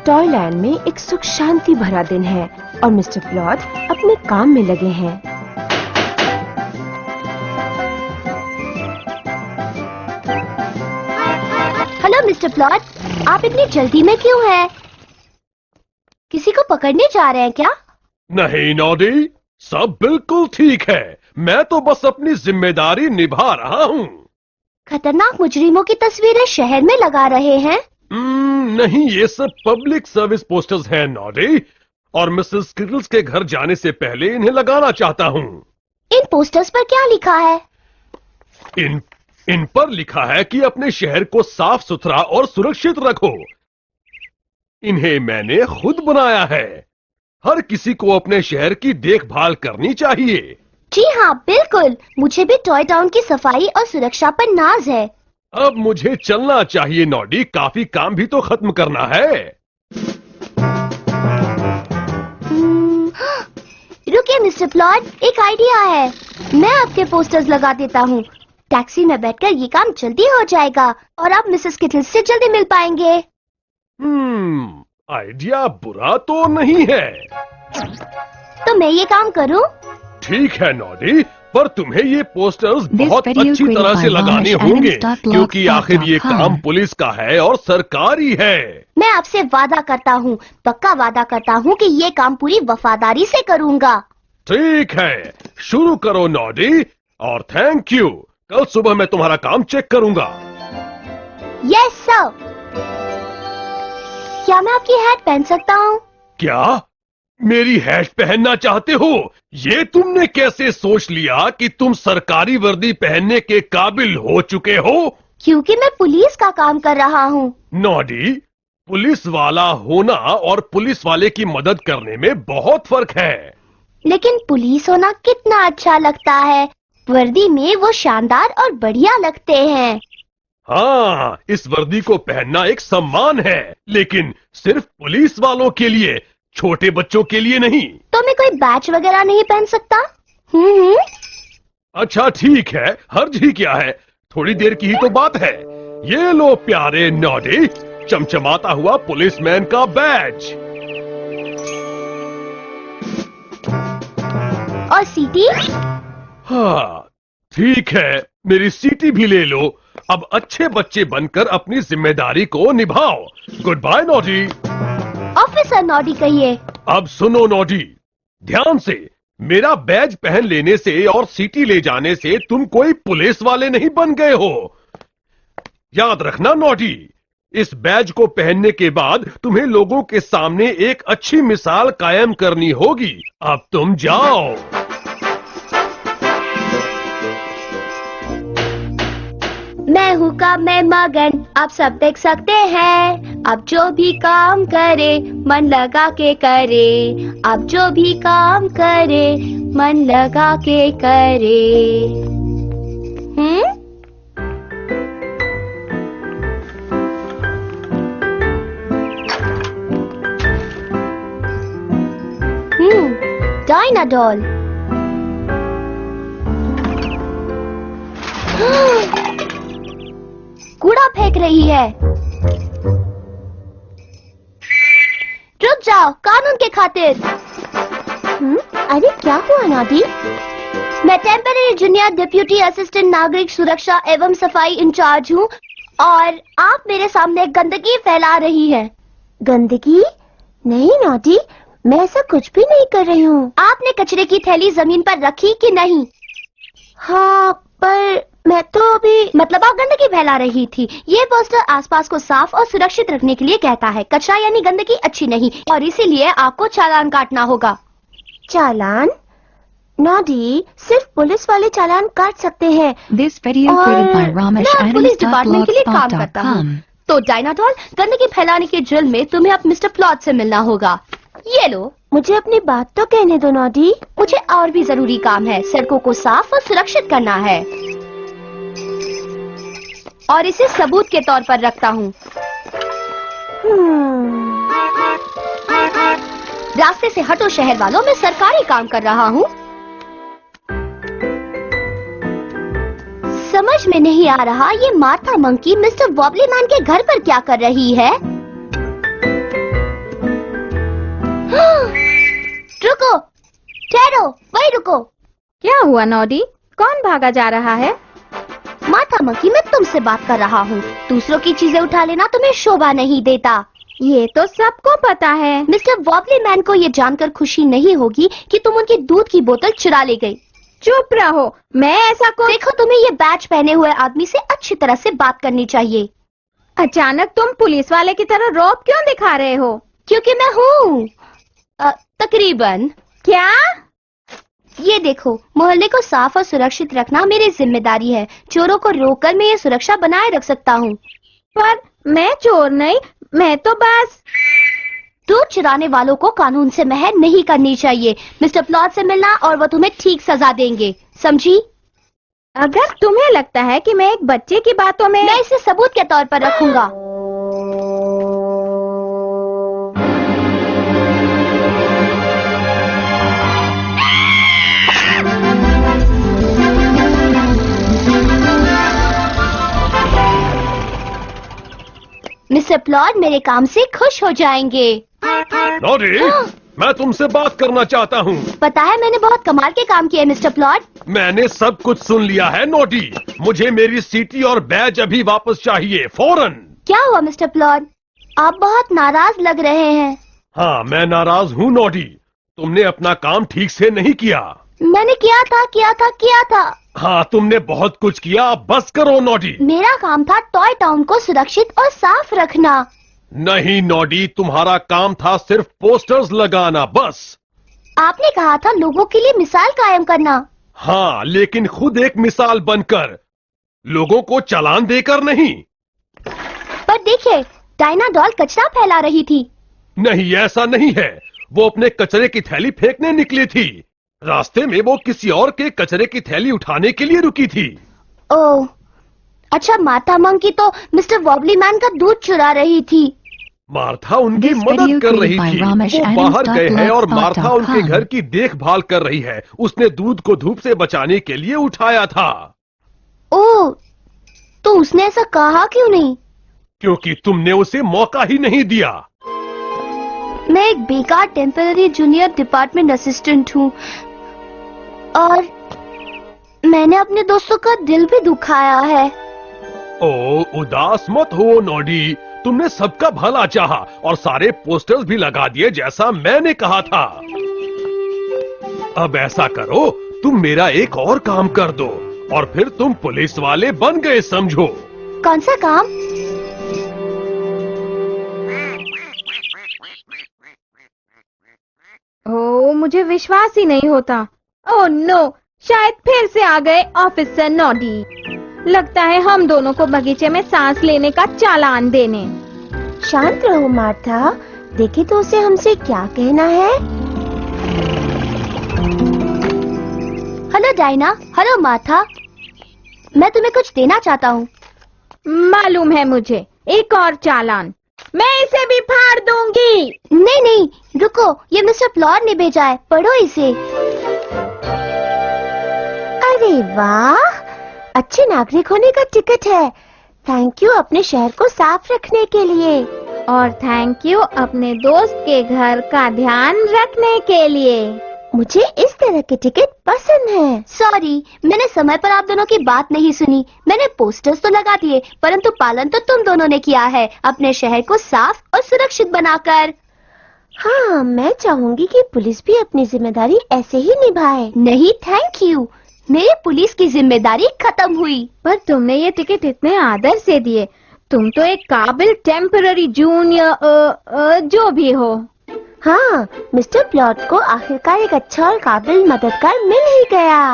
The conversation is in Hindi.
टॉयलैंड में एक सुख शांति भरा दिन है और मिस्टर प्लॉट अपने काम में लगे हैं। हेलो मिस्टर प्लॉट, आप इतनी जल्दी में क्यों हैं? किसी को पकड़ने जा रहे हैं क्या? नहीं नॉडी, सब बिल्कुल ठीक है। मैं तो बस अपनी जिम्मेदारी निभा रहा हूँ। खतरनाक मुजरिमों की तस्वीरें शहर में लगा रहे हैं? नहीं, ये सब पब्लिक सर्विस पोस्टर्स हैं नॉडी, और मिसेस स्किटल्स के घर जाने से पहले इन्हें लगाना चाहता हूँ। इन पोस्टर्स पर क्या लिखा है? इन पर लिखा है कि अपने शहर को साफ सुथरा और सुरक्षित रखो। इन्हें मैंने खुद बनाया है। हर किसी को अपने शहर की देखभाल करनी चाहिए। जी हाँ, बिल्कुल। मुझे भी टॉय टाउन की सफाई और सुरक्षा पर नाज है। अब मुझे चलना चाहिए नॉडी, काफी काम भी तो खत्म करना है। रुकिए मिस्टर प्लॉट, एक आइडिया है। मैं आपके पोस्टर्स लगा देता हूँ। टैक्सी में बैठकर ये काम जल्दी हो जाएगा और आप मिसेस किटल्स से जल्दी मिल पाएंगे। आइडिया बुरा तो नहीं है। तो मैं ये काम करूँ? ठीक है नॉडी, पर तुम्हें ये पोस्टर्स बहुत अच्छी तरह से लगाने होंगे, क्योंकि आखिर ये काम पुलिस का है और सरकारी है। मैं आपसे वादा करता हूँ, पक्का वादा करता हूँ कि ये काम पूरी वफादारी से करूँगा। ठीक है, शुरू करो नॉडी, और थैंक यू। कल सुबह मैं तुम्हारा काम चेक करूँगा। Yes sir. क्या मैं आपकी हैट पहन सकता हूँ? क्या मेरी हैट पहनना चाहते हो? ये तुमने कैसे सोच लिया कि तुम सरकारी वर्दी पहनने के काबिल हो चुके हो? क्योंकि मैं पुलिस का काम कर रहा हूँ। नॉडी, पुलिस वाला होना और पुलिस वाले की मदद करने में बहुत फर्क है। लेकिन पुलिस होना कितना अच्छा लगता है। वर्दी में वो शानदार और बढ़िया लगते हैं। हाँ, इस वर्दी को पहनना एक सम्मान है, लेकिन सिर्फ पुलिस वालों के लिए, छोटे बच्चों के लिए नहीं। तो मैं कोई बैच वगैरह नहीं पहन सकता? अच्छा ठीक है, हर्ज ही क्या है, थोड़ी देर की ही तो बात है। ये लो प्यारे नॉडी, चमचमाता हुआ पुलिसमैन का बैज। और सीटी? हाँ ठीक है, मेरी सीटी भी ले लो। अब अच्छे बच्चे बनकर अपनी जिम्मेदारी को निभाओ। Goodbye Noddy. Officer Noddy कहिए। अब सुनो नॉडी, ध्यान से। मेरा बैज पहन लेने से और सीटी ले जाने से तुम कोई पुलिस वाले नहीं बन गए हो। याद रखना नॉडी, इस बैज को पहनने के बाद तुम्हें लोगों के सामने एक अच्छी मिसाल कायम करनी होगी। अब तुम जाओ। मैं हूँ काम में मगन, आप सब देख सकते हैं। आप जो भी काम करे मन लगा के करे। आप जो भी काम करे मन लगा के करे। डायनाडोल। कूड़ा फेंक रही है। रुक जाओ, कानून के खातिर। अरे क्या हुआ नॉडी? मैं टेम्पररी जूनियर डिप्यूटी असिस्टेंट नागरिक सुरक्षा एवं सफाई इंचार्ज हूँ और आप मेरे सामने गंदगी फैला रही हैं। गंदगी? नहीं नॉडी, मैं ऐसा कुछ भी नहीं कर रही हूँ। आपने कचरे की थैली जमीन पर रखी कि नहीं? हाँ, पर मैं तो अभी मतलब आप गंदगी फैला रही थी। ये पोस्टर आसपास को साफ और सुरक्षित रखने के लिए कहता है। कचरा यानी गंदगी अच्छी नहीं और इसीलिए आपको चालान काटना होगा। चालान? नॉडी, सिर्फ पुलिस वाले चालान काट सकते हैं। मैं पुलिस डिपार्टमेंट के लिए काम करता हूँ। तो डायनाडोल, गंदगी फैलाने के जुर्म में तुम्हें अब मिस्टर प्लॉट से मिलना होगा। ये लो। मुझे अपनी बात तो कहने दो नॉडी। मुझे और भी जरूरी काम है। सड़कों को साफ और सुरक्षित करना है और इसे सबूत के तौर पर रखता हूँ। रास्ते से हटो शहर वालों, मैं सरकारी काम कर रहा हूँ। समझ में नहीं आ रहा ये Martha monkey mister wobbly man के घर पर क्या कर रही है। रुको, ठहरो, वही रुको। क्या हुआ नॉडी? कौन भागा जा रहा है? मार्था मंकी, मैं तुमसे बात कर रहा हूँ। दूसरों की चीजें उठा लेना तुम्हें शोभा नहीं देता। ये तो सबको पता है। मिस्टर वॉबली मैन को ये जानकर खुशी नहीं होगी कि तुम उनकी दूध की बोतल चुरा ले गई। चुप रहो, मैं ऐसा देखो, तुम्हें ये बैच पहने हुए आदमी से अच्छी तरह से बात करनी चाहिए। अचानक तुम पुलिस वाले की तरह रौब क्यों दिखा रहे हो? क्योंकि मैं हूँ तकरीबन। क्या? ये देखो, मोहल्ले को साफ और सुरक्षित रखना मेरी जिम्मेदारी है। चोरों को रोककर मैं ये सुरक्षा बनाए रख सकता हूँ। पर मैं चोर नहीं, मैं तो बस। दूध चुराने वालों को कानून से महर नहीं करनी चाहिए। मिस्टर प्लॉट से मिलना और वो तुम्हें ठीक सजा देंगे, समझी? अगर तुम्हें लगता है कि मैं एक बच्चे की बातों में, मैं इसे सबूत के तौर पर रखूंगा। मिस्टर प्लॉट मेरे काम से खुश हो जाएंगे। नॉडी, मैं तुमसे बात करना चाहता हूँ। पता है, मैंने बहुत कमाल के काम किए मिस्टर प्लॉट। मैंने सब कुछ सुन लिया है नॉडी। मुझे मेरी सीटी और बैज अभी वापस चाहिए, फौरन। क्या हुआ मिस्टर प्लॉट? आप बहुत नाराज लग रहे हैं। हाँ, मैं नाराज हूँ नॉडी। तुमने अपना काम ठीक से नहीं किया। मैंने किया था। हाँ, तुमने बहुत कुछ किया, अब बस करो नॉडी। मेरा काम था टॉय टाउन को सुरक्षित और साफ रखना। नहीं नॉडी, तुम्हारा काम था सिर्फ पोस्टर्स लगाना, बस। आपने कहा था लोगों के लिए मिसाल कायम करना। हाँ, लेकिन खुद एक मिसाल बनकर, लोगों को चालान देकर नहीं। पर देखिए, डायना डॉल कचरा फैला रही थी। नहीं, ऐसा नहीं है। वो अपने कचरे की थैली फेंकने निकली थी। रास्ते में वो किसी और के कचरे की थैली उठाने के लिए रुकी थी। ओह, अच्छा, मार्था मंकी तो मिस्टर वॉबली मैन का दूध चुरा रही थी। मार्था उनकी मदद कर रही थी। वो बाहर गए हैं और मार्था उनके घर की देखभाल कर रही है। उसने दूध को धूप से बचाने के लिए उठाया था। ओह, तो उसने ऐसा कहा क्यों नहीं? क्योंकि तुमने उसे मौका ही नहीं दिया। मैं एक बेकार टेम्पररी जूनियर डिपार्टमेंट असिस्टेंट हूँ और मैंने अपने दोस्तों का दिल भी दुखाया है। ओ, उदास मत हो नॉडी। तुमने सबका भला चाहा और सारे पोस्टर्स भी लगा दिए जैसा मैंने कहा था। अब ऐसा करो, तुम मेरा एक और काम कर दो और फिर तुम पुलिस वाले बन गए, समझो। कौन सा काम? ओह, मुझे विश्वास ही नहीं होता। ओह नो, शायद फिर से आ गए ऑफिसर नॉडी। लगता है हम दोनों को बगीचे में सांस लेने का चालान देने। शांत रहो मार्था, देखे तो उसे हमसे क्या कहना है। हेलो डायना, हेलो मार्था, मैं तुम्हें कुछ देना चाहता हूँ। मालूम है मुझे, एक और चालान। मैं इसे भी फाड़ दूंगी। नहीं, रुको, ये मिस्टर प्लॉट ने भेजा है, पढ़ो इसे। अरे वाह, अच्छे नागरिक होने का टिकट है। थैंक यू अपने शहर को साफ रखने के लिए। और थैंक यू अपने दोस्त के घर का ध्यान रखने के लिए। मुझे इस तरह के टिकट पसंद है। सॉरी, मैंने समय पर आप दोनों की बात नहीं सुनी। मैंने पोस्टर्स तो लगा दिए, परंतु पालन तो तुम दोनों ने किया है, अपने शहर को साफ और सुरक्षित बनाकर। हाँ, मैं चाहूंगी कि पुलिस भी अपनी जिम्मेदारी ऐसे ही निभाए। नहीं, थैंक यू, मेरी पुलिस की जिम्मेदारी खत्म हुई। पर तुमने ये टिकट इतने आदर से दिए। तुम तो एक काबिल टेम्पररी जूनियर जो भी हो। हाँ, मिस्टर प्लॉट को आखिरकार एक अच्छा और काबिल मददगार मिल ही गया।